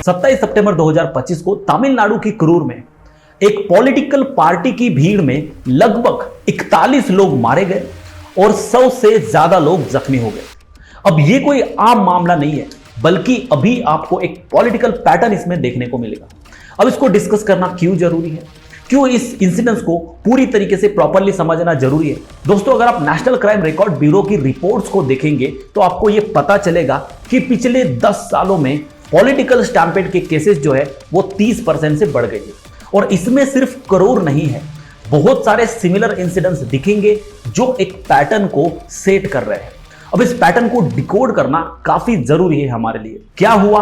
27 सितंबर 2025 को तमिलनाडु की करूर में एक पॉलिटिकल पार्टी की भीड़ में लगभग 41 लोग मारे गए और 100 से ज्यादा लोग जख्मी हो गए। अब ये कोई आम मामला नहीं है, बल्कि अभी आपको एक पॉलिटिकल पैटर्न इसमें देखने को मिलेगा। अब इसको डिस्कस करना क्यों जरूरी है, क्यों इस इंसिडेंस को पूरी तरीके से प्रॉपर्ली समझना जरूरी है। दोस्तों, अगर आप नेशनल क्राइम रिकॉर्ड ब्यूरो की रिपोर्ट्स को देखेंगे तो आपको यह पता चलेगा कि पिछले 10 सालों में पॉलिटिकल स्टैम्पेड के केसेस जो है वो 30% से बढ़ गई है। और इसमें सिर्फ करूर नहीं है, बहुत सारे सिमिलर इंसिडेंट्स दिखेंगे जो एक पैटर्न को सेट कर रहे हैं। अब इस पैटर्न को डिकोड करना काफी जरूरी है हमारे लिए। क्या हुआ,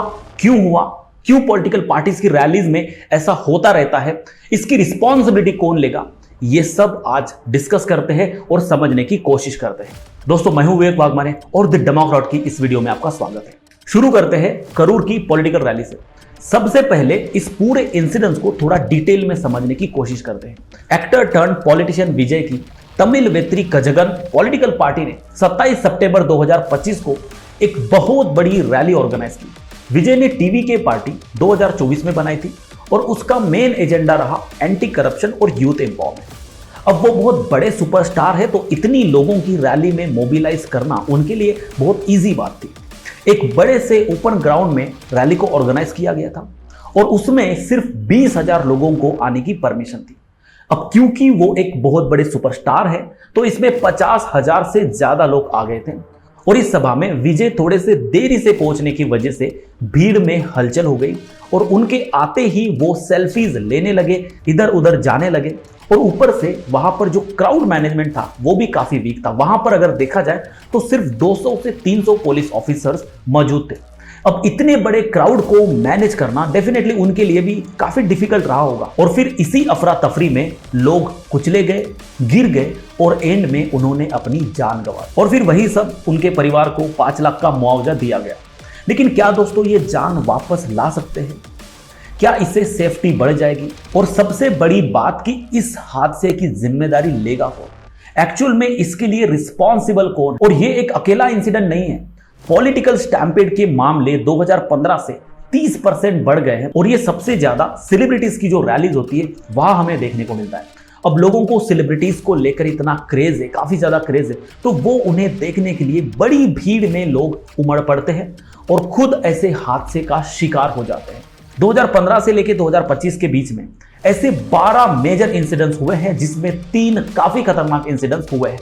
क्यों पॉलिटिकल पार्टीज की रैलीज में ऐसा होता रहता है, इसकी रिस्पॉन्सिबिलिटी कौन लेगा, ये सब आज डिस्कस करते हैं और समझने की कोशिश करते हैं। दोस्तों, मैं हूं विवेक वाघमारे और द डेमोक्रेट की इस वीडियो में आपका स्वागत है। शुरू करते हैं करूर की पॉलिटिकल रैली से। सबसे पहले इस पूरे इंसिडेंस को थोड़ा डिटेल में समझने की कोशिश करते हैं। एक्टर टर्न पॉलिटिशियन विजय की तमिल वेत्री कजगन पॉलिटिकल पार्टी ने 27 सितंबर 2025 को एक बहुत बड़ी रैली ऑर्गेनाइज की। विजय ने टीवी के पार्टी 2024 में बनाई थी और उसका मेन एजेंडा रहा एंटी करप्शन और यूथ एम्पावरमेंट। अब वो बहुत बड़े सुपरस्टार है, तो इतनी लोगों की रैली में मोबिलाइज करना उनके लिए बहुत इजी बात थी। एक बड़े से ओपन ग्राउंड में रैली को ऑर्गेनाइज किया गया था और उसमें सिर्फ 20,000 लोगों को आने की परमिशन थी। अब क्योंकि वो एक बहुत बड़े सुपरस्टार है, तो इसमें 50,000 से ज्यादा लोग आ गए थे और इस सभा में विजय थोड़े से देरी से पहुंचने की वजह से भीड़ में हलचल हो गई और उनके आते ही वो सेल्फीज लेने लगे, इधर उधर जाने लगे। और ऊपर से वहां पर जो क्राउड मैनेजमेंट था वो भी काफी वीक था। वहां पर अगर देखा जाए तो सिर्फ 200 से 300 पुलिस ऑफिसर्स मौजूद थे। अब इतने बड़े क्राउड को मैनेज करना डेफिनेटली उनके लिए भी काफी डिफिकल्ट रहा होगा। और फिर इसी अफरा तफरी में लोग कुचले गए, गिर गए और एंड में उन्होंने अपनी जान गंवाई। और फिर वही सब उनके परिवार को 5 लाख का मुआवजा दिया गया। लेकिन क्या दोस्तों ये जान वापस ला सकते हैं? क्या इससे सेफ्टी बढ़ जाएगी? और सबसे बड़ी बात कि इस हादसे की जिम्मेदारी लेगा कौन? एक्चुअल में इसके लिए रिस्पॉन्सिबल कौन? और ये एक अकेला इंसिडेंट नहीं है। पॉलिटिकल स्टैम्पेड के मामले 2015 से 30% बढ़ गए हैं और ये सबसे ज्यादा सेलिब्रिटीज की जो रैलीज होती है वहां हमें देखने को मिलता है। अब लोगों को सेलिब्रिटीज को लेकर इतना क्रेज है, काफी ज्यादा क्रेज है, तो वो उन्हें देखने के लिए बड़ी भीड़ में लोग उमड़ पड़ते हैं और खुद ऐसे हादसे का शिकार हो जाते हैं। 2015 से लेकर 2025 के बीच में ऐसे 12 मेजर इंसिडेंट्स हुए हैं, जिसमें 3 काफी खतरनाक इंसिडेंट्स हुए हैं।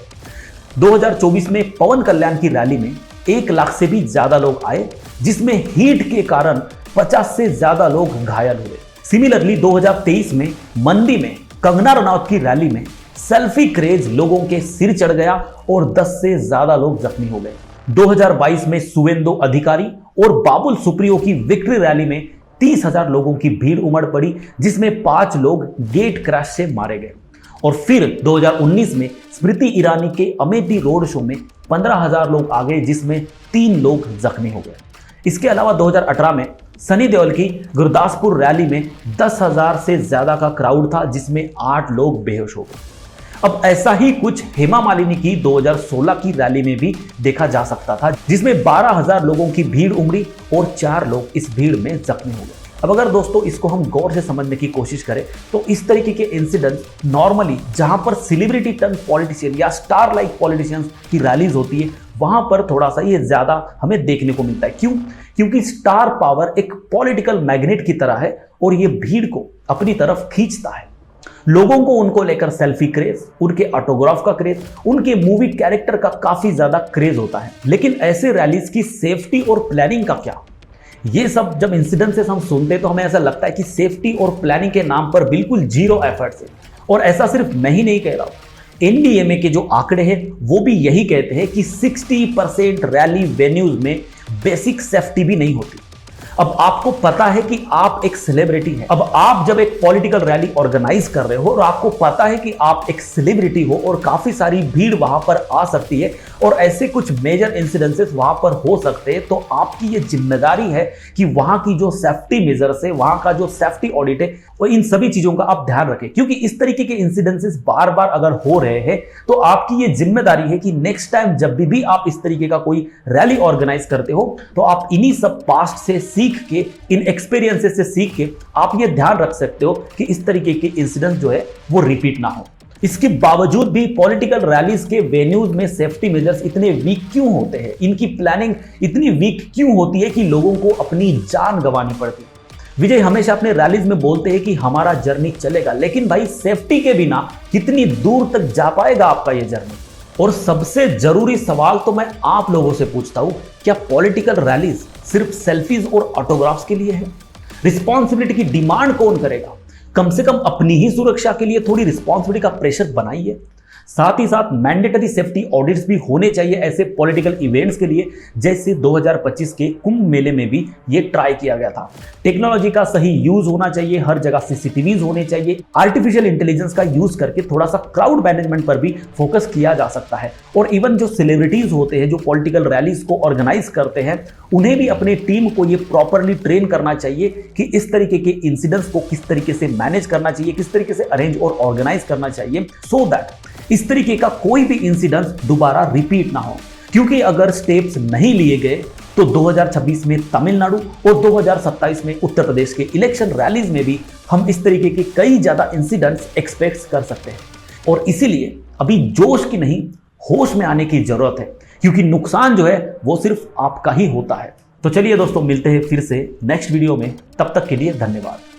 2024 में पवन कल्याण की रैली में 1 लाख से भी ज्यादा लोग आए, जिसमें हीट के कारण 50 से ज्यादा लोग घायल हुए। सिमिलरली 2023 में मंदी में कंगना रनौत की रैली में सेल्फी क्रेज लोगों के सिर चढ़ गया और 10 से ज्यादा लोग जख्मी हो गए। 2022 में सुवेंदु अधिकारी और बाबुल सुप्रियो की विक्ट्री रैली में 30,000 लोगों की भीड़ उमड़ पड़ी, जिसमें 5 लोग गेट क्रैश से मारे गए। और फिर 2019 में स्मृति ईरानी के अमेठी रोड शो में 15,000 लोग आ गए, जिसमें 3 लोग जख्मी हो गए। इसके अलावा 2018 में सनी देओल की गुरदासपुर रैली में 10,000 से ज्यादा का क्राउड था, जिसमें 8 लोग बेहोश हो गए। अब ऐसा ही कुछ हेमा मालिनी की 2016 की रैली में भी देखा जा सकता था, जिसमें 12,000 लोगों की भीड़ उमड़ी और 4 लोग इस भीड़ में जख्मी हो गए। अब अगर दोस्तों इसको हम गौर से समझने की कोशिश करें तो इस तरीके के इंसिडेंट्स नॉर्मली जहां पर सेलिब्रिटी टर्न पॉलिटिशियन या स्टार लाइक पॉलिटिशियंस की रैलीज होती है, वहां पर थोड़ा सा ये ज्यादा हमें देखने को मिलता है। क्यों? क्योंकि स्टार पावर एक पॉलिटिकल मैग्नेट की तरह है और ये भीड़ को अपनी तरफ खींचता है। लोगों को उनको लेकर सेल्फी क्रेज, उनके ऑटोग्राफ का क्रेज, उनके मूवी कैरेक्टर का काफी ज्यादा क्रेज होता है। लेकिन ऐसे रैलीज की सेफ्टी और प्लानिंग का क्या? ये सब जब इंसिडेंसेस हम सुनते हैं तो हमें ऐसा लगता है कि सेफ्टी और प्लानिंग के नाम पर बिल्कुल जीरो एफर्ट्स है। और ऐसा सिर्फ मैं ही नहीं कह रहा हूं, एनडीएमए के जो आंकड़े हैं वो भी यही कहते हैं कि 60% रैली वेन्यूज में बेसिक सेफ्टी भी नहीं होती। अब आपको पता है कि आप एक सेलिब्रिटी हैं। अब आप जब एक पॉलिटिकल रैली ऑर्गेनाइज कर रहे हो और आपको पता है कि आप एक सेलिब्रिटी हो और काफी सारी भीड़ वहां पर आ सकती है और ऐसे कुछ मेजर इंसिडेंसेस वहां पर हो सकते हैं, तो आपकी ये जिम्मेदारी है कि वहां की जो सेफ्टी मेजर्स है, वहां का जो सेफ्टी ऑडिट है, और इन सभी चीजों का आप ध्यान रखें। क्योंकि इस तरीके के इंसिडेंसेस बार बार अगर हो रहे हैं तो आपकी ये जिम्मेदारी है कि नेक्स्ट टाइम जब भी आप इस तरीके का कोई रैली ऑर्गेनाइज करते हो तो आप इन्हीं सब पास्ट से सीख के, इन एक्सपीरियंसेस से सीख के आप ये ध्यान रख सकते हो कि इस तरीके के इंसिडेंट जो है वो रिपीट ना हो। इसके बावजूद भी पॉलिटिकल रैलीज के वेन्यूज में सेफ्टी मेजर्स इतने वीक क्यों होते हैं, इनकी प्लानिंग इतनी वीक क्यों होती है कि लोगों को अपनी जान गंवानी पड़ती है। विजय हमेशा अपने रैलीज में बोलते हैं कि हमारा जर्नी चलेगा, लेकिन भाई सेफ्टी के बिना कितनी दूर तक जा पाएगा आपका ये जर्नी। और सबसे जरूरी सवाल तो मैं आप लोगों से पूछता हूं, क्या पॉलिटिकल रैलीज सिर्फ सेल्फीज और ऑटोग्राफ्स के लिए है? रिस्पॉन्सिबिलिटी की डिमांड कौन करेगा? कम से कम अपनी ही सुरक्षा के लिए थोड़ी रिस्पॉन्सिबिलिटी का प्रेशर बनाइए। साथ ही साथ मैंडेटरी सेफ्टी ऑडिट्स भी होने चाहिए ऐसे पॉलिटिकल इवेंट्स के लिए, जैसे 2025 के कुंभ मेले में भी ये ट्राई किया गया था। टेक्नोलॉजी का सही यूज होना चाहिए, हर जगह सीसीटीवीज होने चाहिए, आर्टिफिशियल इंटेलिजेंस का यूज करके थोड़ा सा क्राउड मैनेजमेंट पर भी फोकस किया जा सकता है। और इवन जो सेलिब्रिटीज होते हैं जो पॉलिटिकल रैलीज को ऑर्गेनाइज करते हैं, उन्हें भी अपनी टीम को ये प्रॉपरली ट्रेन करना चाहिए कि इस तरीके के इंसिडेंट्स को किस तरीके से मैनेज करना चाहिए, किस तरीके से अरेंज और ऑर्गेनाइज करना चाहिए, सो दैट इस तरीके का कोई भी इंसिडेंट दोबारा रिपीट ना हो। क्योंकि अगर स्टेप्स नहीं लिए गए तो 2026 में तमिलनाडु और 2027 में उत्तर प्रदेश के इलेक्शन रैलीज में भी हम इस तरीके के कई ज्यादा इंसिडेंट्स एक्सपेक्ट कर सकते हैं। और इसीलिए अभी जोश की नहीं, होश में आने की जरूरत है, क्योंकि नुकसान जो है वो सिर्फ आपका ही होता है। तो चलिए दोस्तों, मिलते हैं फिर से नेक्स्ट वीडियो में। तब तक के लिए धन्यवाद।